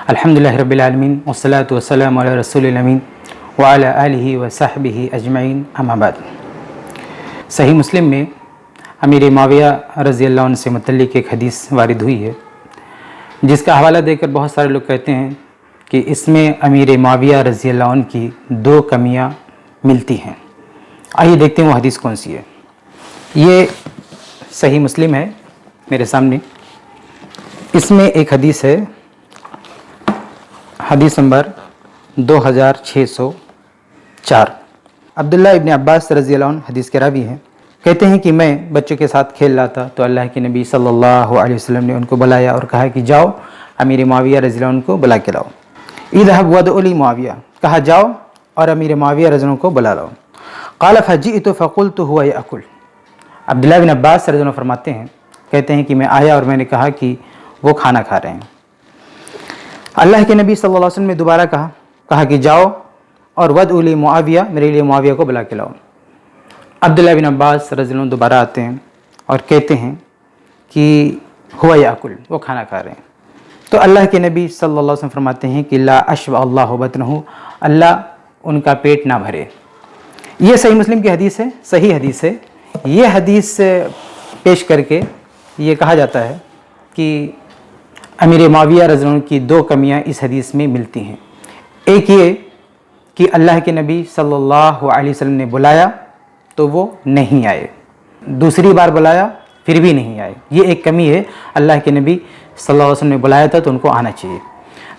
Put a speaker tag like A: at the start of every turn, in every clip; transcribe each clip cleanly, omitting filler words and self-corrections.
A: الحمدللہ رب العالمین والصلاة والسلام علی رسول الامین وعلی آلہ وصحبہ اجمعین اما بعد۔ صحیح مسلم میں امیر معاویہ رضی اللہ عنہ سے متعلق ایک حدیث وارد ہوئی ہے، جس کا حوالہ دے کر بہت سارے لوگ کہتے ہیں کہ اس میں امیر معاویہ رضی اللہ عنہ کی دو کمیاں ملتی ہیں۔ آئیے دیکھتے ہیں وہ حدیث کون سی ہے۔ یہ صحیح مسلم ہے میرے سامنے، اس میں ایک حدیث ہے، حدیث نمبر 2604۔ عبداللہ ابن عباس رضی اللہ عنہ حدیث کے راوی ہیں، کہتے ہیں کہ میں بچوں کے ساتھ کھیل رہا تھا تو اللہ کے نبی صلی اللہ علیہ وسلم نے ان کو بلایا اور کہا کہ جاؤ امیر معاویہ رضی اللہ عنہ کو بلا کے لاؤ۔ اذهب وادع لی معاویہ، کہا جاؤ اور امیر معاویہ رضی اللہ عنہ کو بلا لاؤ۔ قال فجئت فقلت هو یاکل۔ عبداللہ بن عباس رضی اللہ عنہ فرماتے ہیں، کہتے ہیں کہ میں آیا اور میں نے کہا کہ وہ کھانا کھا رہے ہیں۔ اللہ کے نبی صلی اللہ علیہ وسلم نے دوبارہ کہا کہ جاؤ اور ودع لی معاویہ، میرے لیے معاویہ کو بلا کے لاؤ۔ عبداللہ بن عباس رضی اللہ عنہ دوبارہ آتے ہیں اور کہتے ہیں کہ ہوا یاکل، وہ کھانا کھا رہے ہیں۔ تو اللہ کے نبی صلی اللہ علیہ وسلم فرماتے ہیں کہ لا اشبع اللہ بطنہ، اللہ ان کا پیٹ نہ بھرے۔ یہ صحیح مسلم کی حدیث ہے، صحیح حدیث ہے۔ یہ حدیث پیش کر کے یہ کہا جاتا ہے کہ امیر معاویہ رضی اللہ عنہ کی دو کمیاں اس حدیث میں ملتی ہیں۔ ایک یہ کہ اللہ کے نبی صلی اللہ علیہ وسلم نے بلایا تو وہ نہیں آئے، دوسری بار بلایا پھر بھی نہیں آئے، یہ ایک کمی ہے۔ اللہ کے نبی صلی اللہ علیہ وسلم نے بلایا تھا تو ان کو آنا چاہیے۔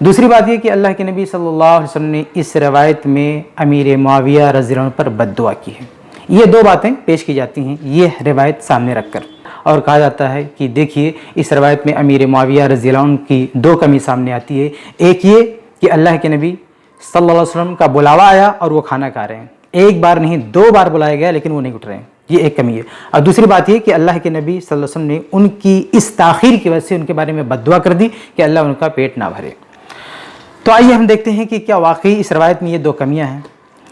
A: دوسری بات یہ کہ اللہ کے نبی صلی اللہ علیہ وسلم نے اس روایت میں امیر معاویہ رضی اللہ عنہ پر بد دعا کی ہے۔ یہ دو باتیں پیش کی جاتی ہیں یہ روایت سامنے رکھ کر، اور کہا جاتا ہے کہ دیکھیے اس روایت میں امیر معاویہ رضی اللہ عنہ کی دو کمی سامنے آتی ہے۔ ایک یہ کہ اللہ کے نبی صلی اللہ علیہ وسلم کا بلاوا آیا اور وہ کھانا کھا رہے ہیں، ایک بار نہیں دو بار بلایا گیا لیکن وہ نہیں اٹھ رہے ہیں، یہ ایک کمی ہے۔ اور دوسری بات یہ کہ اللہ کے نبی صلی اللہ علیہ وسلم نے ان کی اس تاخیر کی وجہ سے ان کے بارے میں بد دعا کر دی کہ اللہ ان کا پیٹ نہ بھرے۔ تو آئیے ہم دیکھتے ہیں کہ کیا واقعی اس روایت میں یہ دو کمیاں ہیں۔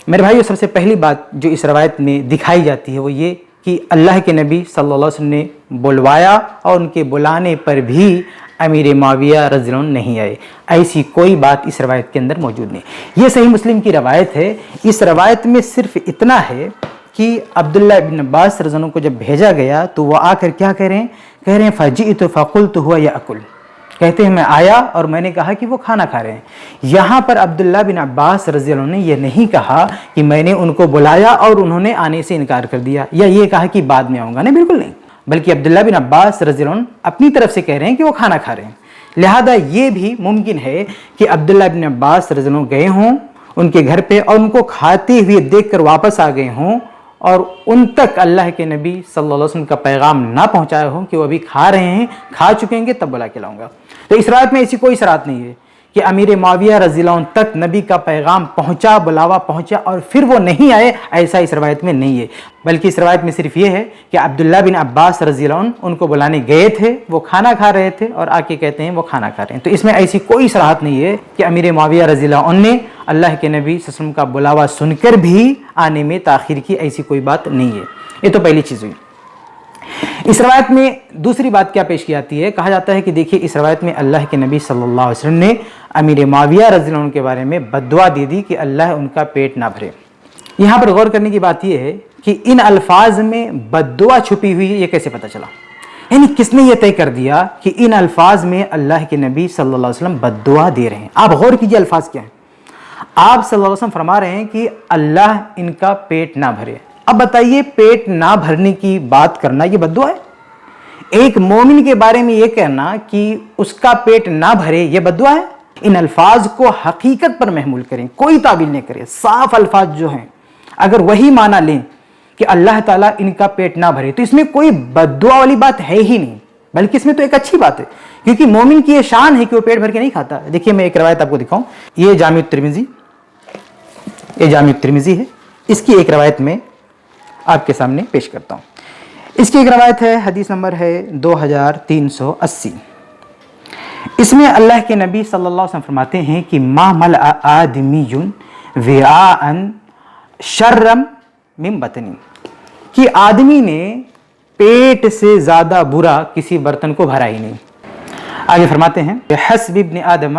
A: میرے بھائیو، سب سے پہلی بات جو اس روایت میں دکھائی جاتی ہے وہ یہ کہ اللہ کے نبی صلی اللہ علیہ وسلم نے بلوایا اور ان کے بلانے پر بھی امیر معاویہ رضی اللہ عنہ نہیں آئے، ایسی کوئی بات اس روایت کے اندر موجود نہیں۔ یہ صحیح مسلم کی روایت ہے۔ اس روایت میں صرف اتنا ہے کہ عبداللہ ابن عباس رضی اللہ عنہ کو جب بھیجا گیا تو وہ آ کر کیا کہہ رہے ہیں فجئت فقلت هو یاکل، کہتے ہیں میں آیا اور میں نے کہا کہ وہ کھانا کھا رہے ہیں۔ یہاں پر عبداللہ بن عباس رضی اللہ عنہ نے یہ نہیں کہا کہ میں نے ان کو بلایا اور انہوں نے آنے سے انکار کر دیا، یا یہ کہا کہ بعد میں آؤں گا، نہیں، بالکل نہیں، بلکہ عبداللہ بن عباس رضی اللہ عنہ اپنی طرف سے کہہ رہے ہیں کہ وہ کھانا کھا رہے ہیں۔ لہذا یہ بھی ممکن ہے کہ عبداللہ بن عباس رضی اللہ عنہ گئے ہوں ان کے گھر پہ اور ان کو کھاتے ہوئے دیکھ کر واپس آ گئے ہوں اور ان تک اللہ کے نبی صلی اللہ علیہ وسلم کا پیغام نہ پہنچایا ہو کہ وہ ابھی کھا رہے ہیں، کھا چکے ہیں تب بلا کے لاؤں گا۔ تو اس روایت میں ایسی کوئی صراحت نہیں ہے کہ امیر معاویہ رضی اللہ عنہ تک نبی کا پیغام پہنچا، بلاوا پہنچا اور پھر وہ نہیں آئے، ایسا اس روایت میں نہیں ہے، بلکہ اس روایت میں صرف یہ ہے کہ عبداللہ بن عباس رضی اللہ عنہ ان کو بلانے گئے تھے، وہ کھانا کھا رہے تھے اور آ کے کہتے ہیں وہ کھانا کھا رہے ہیں۔ تو اس میں ایسی کوئی صراحت نہیں ہے کہ امیر معاویہ رضی اللہ عنہ نے اللہ کے نبی صلی اللہ علیہ وسلم کا بلاوا سن کر بھی آنے میں تاخیر کی، ایسی کوئی بات نہیں ہے۔ یہ تو پہلی چیز ہوئی۔ اس روایت میں دوسری بات کیا پیش کی جاتی ہے؟ کہا جاتا ہے کہ دیکھیے اس روایت میں اللہ کے نبی صلی اللہ علیہ وسلم نے امیر معاویہ رضی اللہ عنہ کے بارے میں بد دعا دے دی کہ اللہ ان کا پیٹ نہ بھرے۔ یہاں پر غور کرنے کی بات یہ ہے کہ ان الفاظ میں بد دعا چھپی ہوئی ہے، یہ کیسے پتہ چلا؟ یعنی کس نے یہ طے کر دیا کہ ان الفاظ میں اللہ کے نبی صلی اللہ علیہ وسلم بد دعا دے رہے ہیں؟ آپ غور کیجئے الفاظ کیا ہیں۔ آپ صلی اللہ علیہ وسلم فرما رہے ہیں کہ اللہ ان کا پیٹ نہ بھرے۔ اب بتائیے پیٹ نہ بھرنے کی بات کرنا یہ بد دعا ہے؟ ایک مومن کے بارے میں یہ کہنا کہ اس کا پیٹ نہ بھرے یہ بد دعا ہے؟ ان الفاظ کو حقیقت پر محمول کریں، کوئی تعبیر نہیں کریں، صاف الفاظ جو ہیں اگر وہی معنی لیں کہ اللہ تعالیٰ ان کا پیٹ نہ بھرے تو اس میں کوئی بد دعا والی بات ہے ہی نہیں، بلکہ اس میں تو ایک اچھی بات ہے، کیونکہ مومن کی یہ شان ہے کہ وہ پیٹ بھر کے نہیں کھاتا۔ دیکھیے میں ایک روایت آپ کو دکھاؤں، یہ جامع الترمذی ہے، اس کی ایک روایت میں آپ کے سامنے پیش کرتا ہوں۔ اس کی ایک روایت ہے، حدیث نمبر ہے 2380۔ اس میں اللہ کے نبی صلی اللہ علیہ وسلم فرماتے ہیں کہ ما ملأ آدمی وعاء شرا من بطن، کہ آدمی نے پیٹ سے زیادہ برا کسی برتن کو بھرا ہی نہیں۔ آگے فرماتے ہیں حسب ابن آدم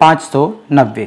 A: 590।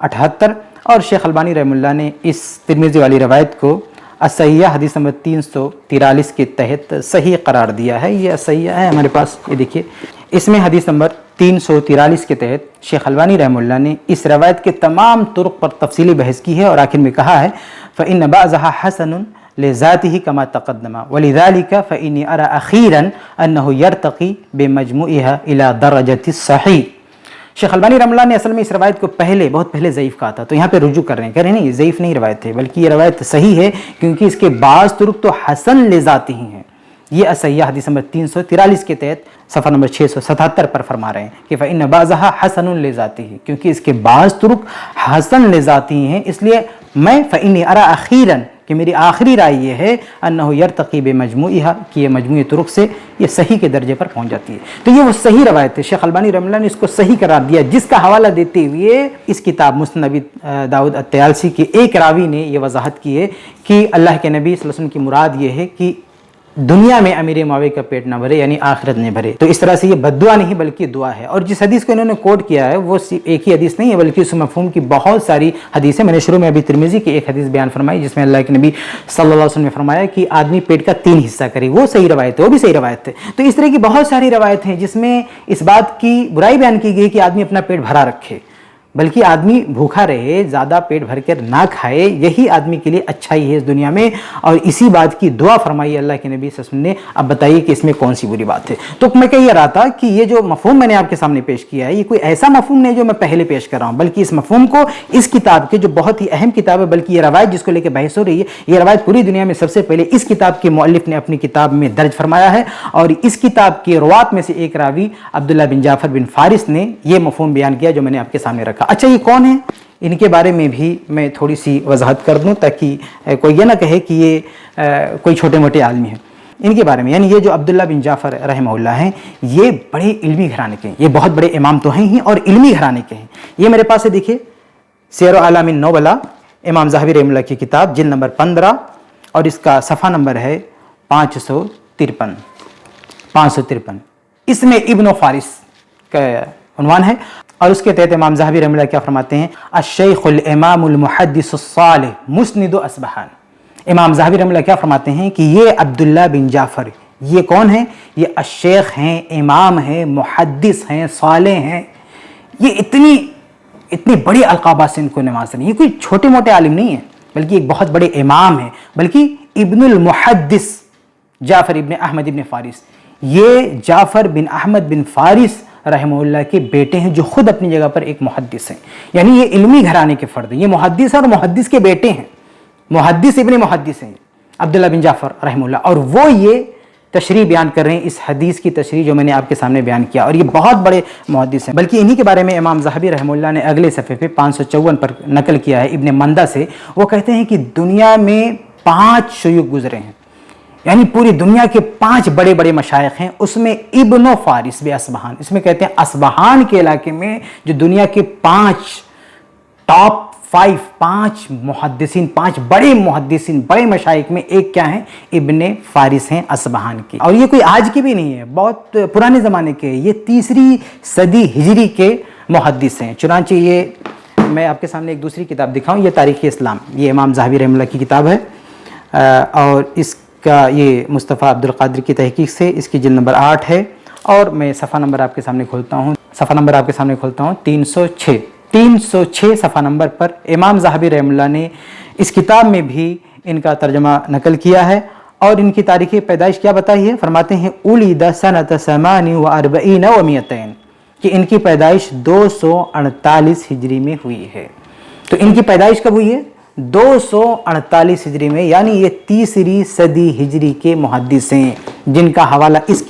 A: 78 اور شیخ البانی رحمہ اللہ نے اس ترمذی والی روایت کو الصحیحہ حدیث نمبر 343 کے تحت صحیح قرار دیا ہے۔ یہ الصحیحہ ہے ہمارے پاس، یہ دیکھیے، اس میں حدیث نمبر 343 کے تحت شیخ البانی رحمہ اللہ نے اس روایت کے تمام طرق پر تفصیلی بحث کی ہے اور آخر میں کہا ہے فإن بعضها حسن لذاته كما تقدم ولذلك فإني أرى أخيرا أنه يرتقي بمجموعها إلى درجة الصحيح۔ شیخ البانی رحمہ اللہ نے اصل میں اس روایت کو بہت پہلے ضعیف کہا تھا، تو یہاں پہ رجوع کر رہے ہیں، کہہ رہے ہیں نہیں، ضعیف نہیں روایت ہے بلکہ یہ روایت صحیح ہے کیونکہ اس کے بعض طرق تو حسن لذاتی ہی ہیں۔ یہ الصحیحہ حدیث نمبر 343 کے تحت صفحہ نمبر 677 پر فرما رہے ہیں کہ فإن بعضها حسن لذاته، کیونکہ اس کے بعض طرق حسن لذاتی ہیں، اس لیے میں فإني أرى أخيرا کہ میری آخری رائے یہ ہے انه يرتقي بمجموعها کہ یہ مجموعی طرق سے یہ صحیح کے درجے پر پہنچ جاتی ہے۔ تو یہ وہ صحیح روایت ہے، شیخ البانی رحمہ اللہ نے اس کو صحیح قرار دیا، جس کا حوالہ دیتے ہوئے اس کتاب مسند ابی داؤد الطیالسی کے ایک راوی نے یہ وضاحت کی ہے کہ اللہ کے نبی صلی اللہ علیہ وسلم کی مراد یہ ہے کہ دنیا میں امیر معاویہ کا پیٹ نہ بھرے، یعنی آخرت نہیں بھرے۔ تو اس طرح سے یہ بد دعا نہیں بلکہ دعا ہے۔ اور جس حدیث کو انہوں نے کوٹ کیا ہے وہ ایک ہی حدیث نہیں ہے بلکہ اس مفہوم کی بہت ساری حدیثیں، میں نے شروع میں ابھی ترمذی کی ایک حدیث بیان فرمائی جس میں اللہ کے نبی صلی اللہ علیہ وسلم نے فرمایا کہ آدمی پیٹ کا 3 حصہ کرے، وہ صحیح روایت ہے، وہ بھی صحیح روایت ہے۔ تو اس طرح کی بہت ساری روایت ہیں جس میں اس بات کی برائی بیان کی گئی کہ آدمی اپنا پیٹ بھرا رکھے، بلکہ آدمی بھوکا رہے، زیادہ پیٹ بھر کر نہ کھائے، یہی آدمی کے لیے اچھائی ہے اس دنیا میں، اور اسی بات کی دعا فرمائی اللہ کے نبی صلی اللہ علیہ وسلم نے۔ اب بتائیے کہ اس میں کون سی بری بات ہے؟ تو میں کہہ رہا تھا کہ یہ جو مفہوم میں نے آپ کے سامنے پیش کیا ہے یہ کوئی ایسا مفہوم نہیں جو میں پہلے پیش کر رہا ہوں، بلکہ اس مفہوم کو اس کتاب کے جو بہت ہی اہم کتاب ہے، بلکہ یہ روایت جس کو لے کے بحث ہو رہی ہے، یہ روایت پوری دنیا میں سب سے پہلے اس کتاب کے مؤلف نے اپنی کتاب میں درج فرمایا ہے، اور اس کتاب کے روات میں سے ایک راوی عبداللہ بن جعفر بن فارس نے یہ مفہوم بیان کیا جو میں نے آپ کے سامنے رکھا۔ اچھا، یہ کون ہے؟ ان کے بارے میں بھی میں تھوڑی سی وضاحت کر دوں تاکہ کوئی یہ نہ کہے کہ یہ کوئی چھوٹے موٹے عالمی ہیں۔ ان کے بارے میں، یعنی یہ جو عبداللہ بن جعفر رحمہ اللہ ہیں، یہ بڑے علمی گھرانے کے ہیں، یہ بہت بڑے امام تو ہیں ہی اور علمی گھرانے کے ہیں۔ یہ میرے پاس ہے، دیکھیے، سیر اعلام النبلاء، امام ذہبی رحمہ اللہ کی کتاب، جلد نمبر 15 اور اس کا صفحہ نمبر ہے 553۔ اس میں ابن فارس کا عنوان ہے، اور اس کے تحت امام ذہبی رحمہ اللہ کیا فرماتے ہیں؟ الشیخ الامام المحدث الصالح مسند اصبہان۔ امام ذہبی رحمہ اللہ کیا فرماتے ہیں کہ یہ عبداللہ بن جعفر، یہ کون ہیں؟ یہ الشیخ ہیں، امام ہیں، محدث ہیں، صالح ہیں۔ یہ اتنی بڑی القابات سے ان کو نواز نہیں، یہ کوئی چھوٹے موٹے عالم نہیں ہیں بلکہ ایک بہت بڑے امام ہیں، بلکہ ابن المحدث جعفر ابن احمد ابن فارس، یہ جعفر بن احمد بن فارس رحمہ اللہ کے بیٹے ہیں جو خود اپنی جگہ پر ایک محدث ہیں، یعنی یہ علمی گھرانے کے فرد ہیں، یہ محدث ہیں اور محدث کے بیٹے ہیں، محدث ابن محدث ہیں عبداللہ بن جعفر رحمہ اللہ، اور وہ یہ تشریح بیان کر رہے ہیں اس حدیث کی تشریح جو میں نے آپ کے سامنے بیان کیا، اور یہ بہت بڑے محدث ہیں۔ بلکہ انہی کے بارے میں امام ذہبی رحمہ اللہ نے اگلے صفحے پہ 554 پر نقل کیا ہے ابن مندہ سے، وہ کہتے ہیں کہ دنیا میں 5 شیوخ گزرے ہیں، یعنی پوری دنیا کے 5 بڑے بڑے مشائخ ہیں، اس میں ابن فارس بے اصبہان، اس میں کہتے ہیں اصبہان کے علاقے میں جو دنیا کے 5 ٹاپ 5 محدثین، 5 بڑے محدثین، بڑے مشائخ میں ایک کیا ہیں؟ ابن فارس ہیں اصبہان کی، اور یہ کوئی آج کی بھی نہیں ہے، بہت پرانے زمانے کے، یہ 3ری صدی ہجری کے محدث ہیں۔ چنانچہ یہ میں آپ کے سامنے ایک دوسری کتاب دکھاؤں، یہ تاریخ اسلام، یہ امام ذہبی رحمہ اللہ کی کتاب ہے، اور اس کا یہ مصطفیٰ عبد القادر کی تحقیق سے اس کی جلد نمبر 8 ہے، اور میں صفحہ نمبر آپ کے سامنے کھولتا ہوں، 306 صفحہ نمبر پر امام ذہبی رحمہ اللہ نے اس کتاب میں بھی ان کا ترجمہ نقل کیا ہے، اور ان کی تاریخ پیدائش کیا بتائی ہے؟ فرماتے ہیں اولد سنۃ 48 و 200، کہ ان کی پیدائش 248 ہجری میں ہوئی ہے۔ تو ان کی پیدائش کب ہوئی ہے؟ 248 ہجری میں، یعنی یہ 3ری صدی ہجری کے محدث ہیں، جن کا حوالہ اس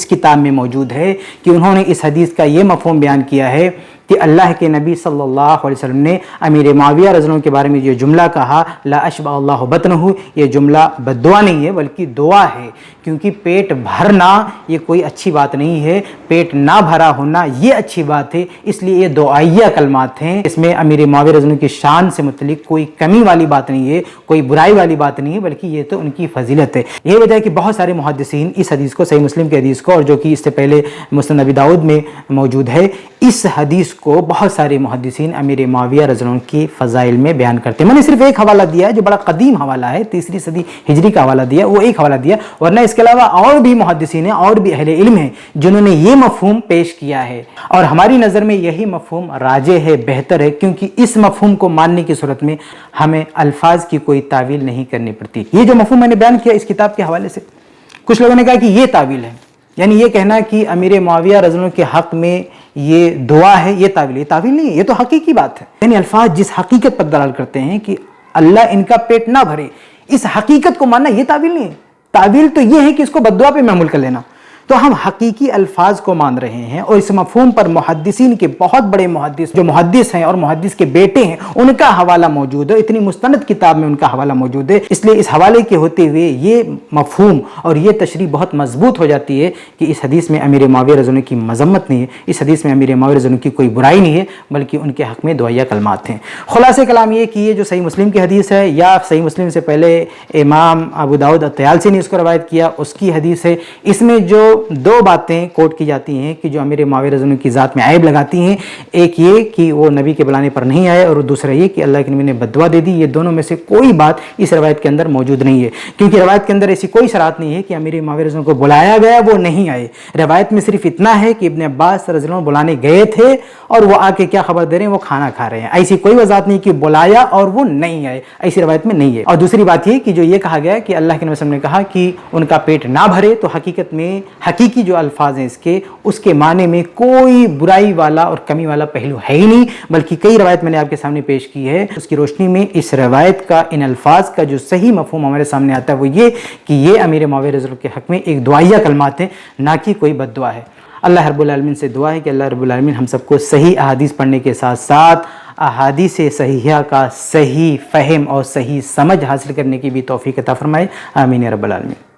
A: کتاب میں موجود ہے کہ انہوں نے اس حدیث کا یہ مفہوم بیان کیا ہے کہ اللہ کے نبی صلی اللہ علیہ وسلم نے امیر معاویہ رضی اللہ عنہ کے بارے میں یہ جملہ کہا لا اشبع اللہ بطنہ، یہ جملہ بد دعا نہیں ہے بلکہ دعا ہے، کیونکہ پیٹ بھرنا یہ کوئی اچھی بات نہیں ہے، پیٹ نہ بھرا ہونا یہ اچھی بات ہے، اس لیے یہ دعائیہ کلمات ہیں، اس میں امیر معاویہ رضی اللہ عنہ کی شان سے متعلق کوئی کمی والی بات نہیں ہے، کوئی برائی والی بات نہیں ہے، بلکہ یہ تو ان کی فضیلت ہے۔ یہ وجہ ہے کہ بہت سارے محدثین اس حدیث کو، صحیح مسلم کی حدیث کو، اور جو کہ اس سے پہلے مسند ابی داؤد میں موجود ہے، اس حدیث کو بہت سارے محدثین امیر معاویہ رضی اللہ عنہ کی فضائل میں بیان کرتے ہیں. میں نے صرف ایک حوالہ دیا ہے جو بڑا قدیم حوالہ ہے, 3 صدی ہجری کا حوالہ دیا, وہ ایک حوالہ دیا, ورنہ اس کے علاوہ اور بھی محدثین ہیں اور بھی اہل علم ہیں جنہوں نے یہ مفہوم پیش کیا ہے, اور ہماری نظر میں یہی مفہوم راجح ہے, بہتر ہے, کیونکہ اس مفہوم کو ماننے کی صورت میں ہمیں الفاظ کی کوئی تعویل نہیں کرنی پڑتی. یہ جو مفہوم میں نے بیان کیا اس کتاب کے حوالے سے, کچھ لوگوں نے کہا کہ یہ تعویل ہے, یعنی یہ کہنا کہ امیر معاویہ رضی اللہ عنہ کے حق میں یہ دعا ہے, یہ تعویل ہے. یہ تعویل نہیں ہے, یہ تو حقیقی بات ہے. یعنی الفاظ جس حقیقت پر دلالت کرتے ہیں کہ اللہ ان کا پیٹ نہ بھرے, اس حقیقت کو ماننا یہ تعویل نہیں ہے. تعویل تو یہ ہے کہ اس کو بد دعا پہ محمول کر لینا. تو ہم حقیقی الفاظ کو مان رہے ہیں, اور اس مفہوم پر محدثین کے بہت بڑے محدث جو محدث ہیں اور محدث کے بیٹے ہیں ان کا حوالہ موجود ہے, اتنی مستند کتاب میں ان کا حوالہ موجود ہے. اس لیے اس حوالے کے ہوتے ہوئے یہ مفہوم اور یہ تشریح بہت مضبوط ہو جاتی ہے کہ اس حدیث میں امیر معاویہ رضی اللہ عنہ کی مذمت نہیں ہے, اس حدیث میں امیر معاویہ رضی اللہ عنہ کی کوئی برائی نہیں ہے, بلکہ ان کے حق میں دعائیہ کلمات ہیں. خلاصہ کلام یہ کہ یہ جو صحیح مسلم کی حدیث ہے, یا صحیح مسلم سے پہلے امام ابو داؤد الطیالسی نے اس کو روایت کیا, اس کی حدیث ہے. اس میں جو 2 باتیں کوٹ کی جاتی ہیں کہ جو امیر معاویہ رضی اللہ عنہ کی ذات میں عیب لگاتی ہیں, ایک یہ کہ وہ نبی کے بلانے پر نہیں آئے, اور دوسرا یہ کہ اللہ کے نبی نے بددعا دے دی. یہ دونوں میں سے کوئی بات اس روایت کے اندر موجود نہیں ہے, کیونکہ روایت کے اندر ایسی کوئی شرط نہیں ہے کہ امیر معاویہ رضی اللہ عنہ کو بلایا گیا وہ نہیں آئے. روایت میں صرف اتنا ہے کہ ابن عباس رضی اللہ عنہ بلانے گئے تھے اور وہ آ کے کیا خبر دے رہے ہیں, وہ کھانا کھا رہے ہیں. ایسی کوئی وضاحت نہیں کہ بلایا اور وہ نہیں آئے, ایسی روایت میں نہیں ہے. اور دوسری بات یہ کہ جو یہ کہا گیا کہ اللہ کے نبی صلی اللہ علیہ وسلم نے کہا کہ ان کا پیٹ نہ بھرے, تو حقیقت میں حقیقی جو الفاظ ہیں اس کے معنی میں کوئی برائی والا اور کمی والا پہلو ہے ہی نہیں, بلکہ کئی روایت میں نے آپ کے سامنے پیش کی ہے. اس کی روشنی میں اس روایت کا, ان الفاظ کا جو صحیح مفہوم ہمارے سامنے آتا ہے وہ یہ کہ یہ امیر معاویہ رضی اللہ عنہ کے حق میں ایک دعائیہ کلمات ہیں, نہ کہ کوئی بد دعا ہے. اللہ رب العالمین سے دعا ہے کہ اللہ رب العالمین ہم سب کو صحیح احادیث پڑھنے کے ساتھ ساتھ احادیث صحیحہ کا صحیح فہم اور صحیح سمجھ حاصل کرنے کی بھی توفیق عطا فرمائے. آمین یا رب العالمین.